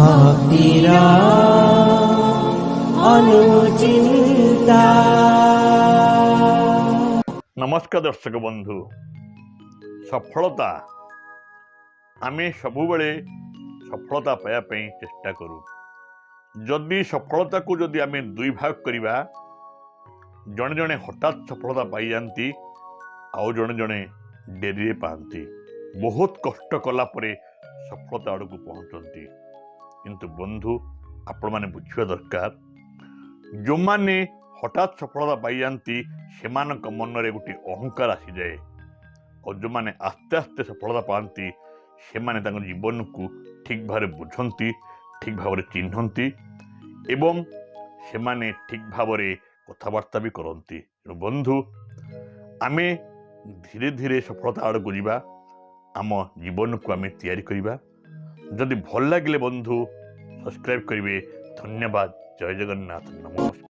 ভক্তিরা অনুচিন্তা। नमस्कार दर्शक बंधु सफलता आमे सबुबले सफलता पाया चेष्टा करू। जदि सफलता को जदि आमे दुई भाग करिबा, जणे जणे हठात सफलता पाई जानती, आउ जणे जणे डेरी पाती, बहुत कष्ट कला परे सफलता आड़क पहुंचती। किंतु बंधु आपण माने बुझिबा दरकार, जो माने हठात सफलता पाई जानती सेमानक मनरे गोटे अहंकार आसी जाए, और जो माने आस्ते आस्ते सफलता पाती से माने तांको जीवन को ठीक भाव बुझंती, ठीक भाव चिन्हती एवं से माने ठीक भाव कथबार्ता भी करती। बंधु आमे धीरे धीरे सफलता आड़ को जीवा, आम जीवन को आमे तैयारी करिबा। जदि भल लगे बंधु सब्सक्राइब करिवे। धन्यवाद। जय जगन्नाथ। नमस्कार।